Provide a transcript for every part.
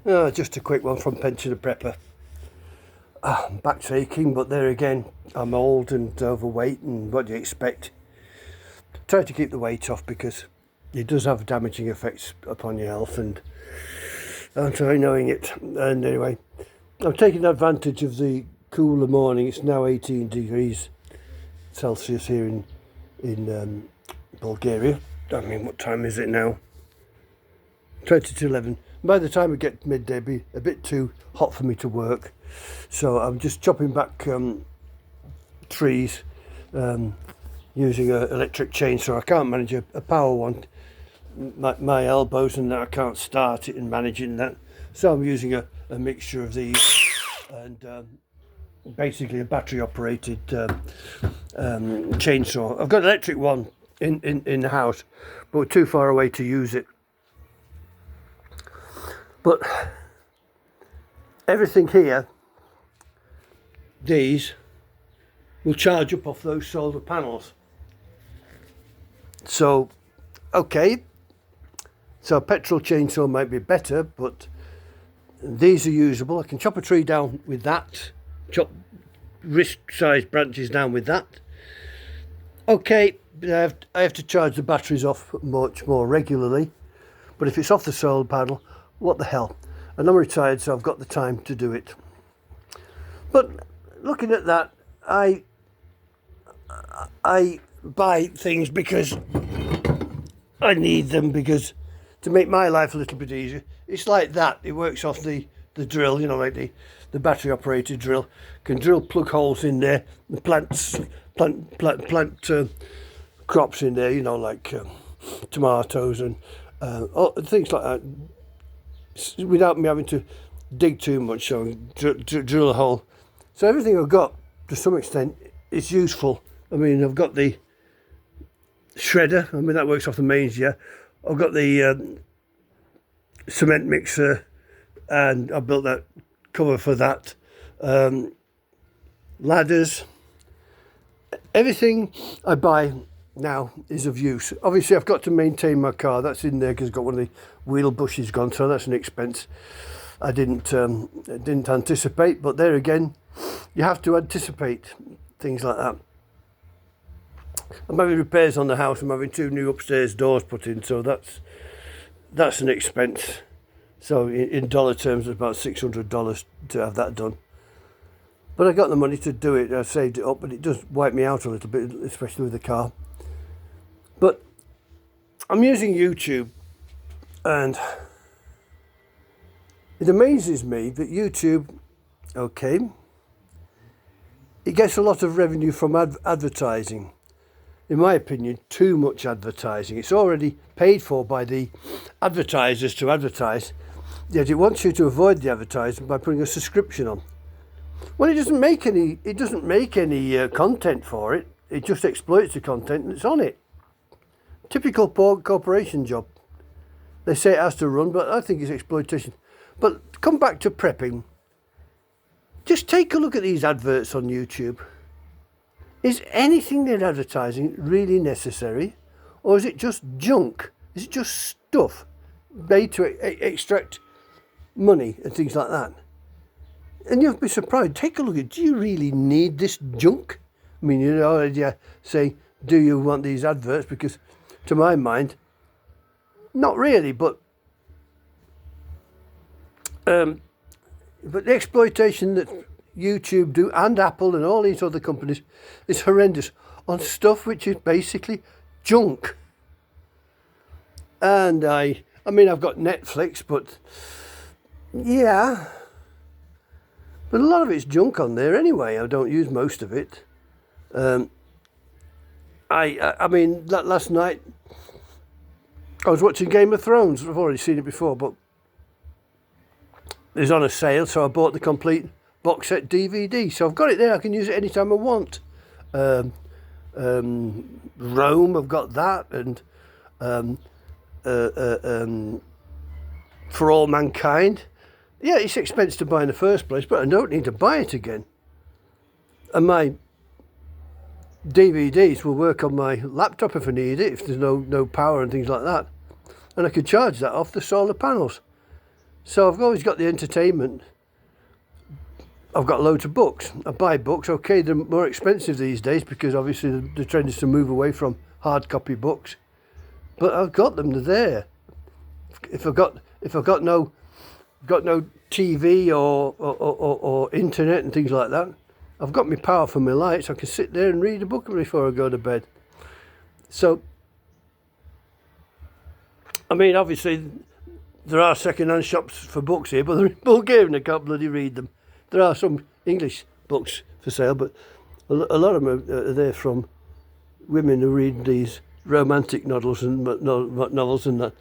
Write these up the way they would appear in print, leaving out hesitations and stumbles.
Just a quick one from Pensioner Prepper. Back's aching, but there again, I'm old and overweight, and what do you expect? Try to keep the weight off because it does have damaging effects upon your health, and I'm sorry knowing it. And anyway, I'm taking advantage of the cooler morning. It's now 18 degrees Celsius here in Bulgaria. I mean, what time is it now? 20 to 11. By the time we get to midday, it'll be a bit too hot for me to work. So I'm just chopping back trees using an electric chainsaw. I can't manage a power one. My elbows and that, I can't start it and managing that. So I'm using a mixture of these and basically a battery operated chainsaw. I've got an electric one in the house, but we're too far away to use it. But everything here, these will charge up off those solar panels. So, okay, so a petrol chainsaw might be better, but these are usable. I can chop a tree down with that, chop wrist-sized branches down with that. Okay, I have to charge the batteries off much more regularly, but if it's off the solar panel, what the hell? And I'm retired, so I've got the time to do it. But looking at that, I buy things because I need them, because to make my life a little bit easier. It's like that. It works off the drill, you know, like the battery operated drill. Can drill plug holes in there, the plant crops in there, you know, like tomatoes and things like that, without me having to dig too much, so drill a hole. So everything I've got, to some extent, is useful. I mean, I've got the shredder. I mean, that works off the mains, yeah. I've got the cement mixer, and I built that cover for that. Ladders. Everything I buy now is of use. Obviously, I've got to maintain my car. That's in there because I've got one of the wheel bushes gone, so that's an expense I didn't anticipate. But there again, you have to anticipate things like that. I'm having repairs on the house. I'm having 2 new upstairs doors put in, so that's an expense. So in dollar terms, it's about $600 to have that done. But I got the money to do it. I saved it up, but it does wipe me out a little bit, especially with the car. But I'm using YouTube, and it amazes me that YouTube, okay, it gets a lot of revenue from advertising. In my opinion, too much advertising. It's already paid for by the advertisers to advertise, yet it wants you to avoid the advertising by putting a subscription on. Well, it doesn't make any content for it. It just exploits the content that's on it. Typical corporation job. They say it has to run, but I think it's exploitation. But come back to prepping. Just take a look at these adverts on YouTube. Is anything they're advertising really necessary? Or is it just junk? Is it just stuff made to extract money and things like that? And you'll be surprised. Take a look at, do you really need this junk? I mean, you already say, do you want these adverts? Because to my mind, not really, but the exploitation that YouTube do, and Apple and all these other companies, is horrendous on stuff which is basically junk. And I mean, I've got Netflix, but yeah, but a lot of it's junk on there anyway. I don't use most of it. I mean, last night I was watching Game of Thrones. I've already seen it before, but it was on a sale, so I bought the complete box set DVD. So I've got it there. I can use it anytime I want. Rome, I've got that, and For All Mankind. Yeah, it's expensive to buy in the first place, but I don't need to buy it again. And my DVDs will work on my laptop if I need it, if there's no power and things like that. And I could charge that off the solar panels. So I've always got the entertainment. I've got loads of books. I buy books. Okay, they're more expensive these days because obviously the trend is to move away from hard copy books. But I've got them. They're there. If I've got no TV or internet and things like that, I've got my power for my lights. I can sit there and read a book before I go to bed. So, I mean, obviously, there are second-hand shops for books here, but they're in Bulgarian. I can't bloody read them. There are some English books for sale, but a lot of them are there from women who read these romantic novels and that.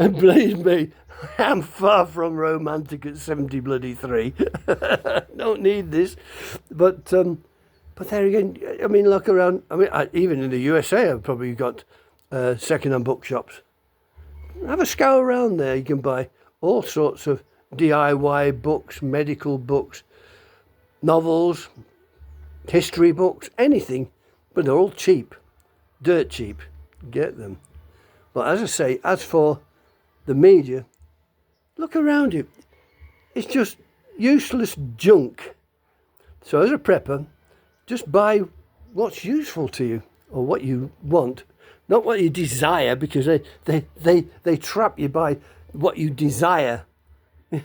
And believe me, I'm far from romantic at 73. Don't need this, but there again, I mean, look around. I mean, even in the USA, I've probably got second-hand bookshops. Have a scour around there. You can buy all sorts of DIY books, medical books, novels, history books, anything, but they're all cheap, dirt cheap. Get them. But as I say, as for the media, look around you. It's just useless junk. So as a prepper, just buy what's useful to you or what you want, not what you desire, because they trap you by what you desire,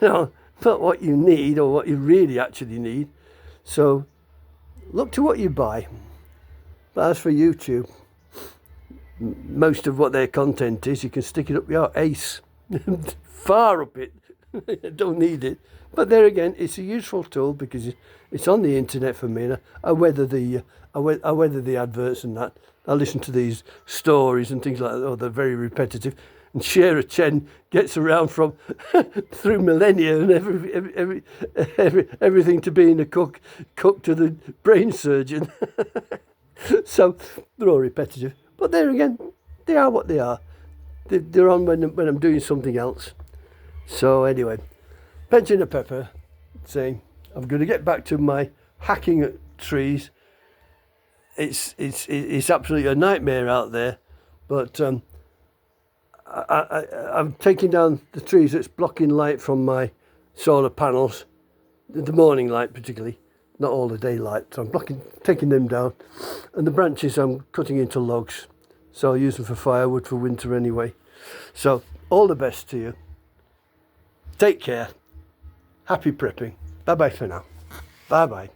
not what you need or what you really actually need. So look to what you buy. But as for YouTube, most of what their content is, you can stick it up your ace, far up it. Don't need it. But there again, it's a useful tool because it's on the internet for me. And I weather the adverts and that. I listen to these stories and things like that. Oh, they're very repetitive. And Shara Chen gets around from through millennia and everything to being a cook to the brain surgeon. So they're all repetitive. But there again, they are what they are. They're on when I'm doing something else. So anyway, Pensioner Pepper saying, I'm going to get back to my hacking at trees. It's absolutely a nightmare out there, but I'm taking down the trees that's blocking light from my solar panels, the morning light particularly, not all the daylight. So I'm taking them down, and the branches I'm cutting into logs. So I'll use them for firewood for winter anyway. So all the best to you. Take care. Happy prepping. Bye bye for now. Bye bye.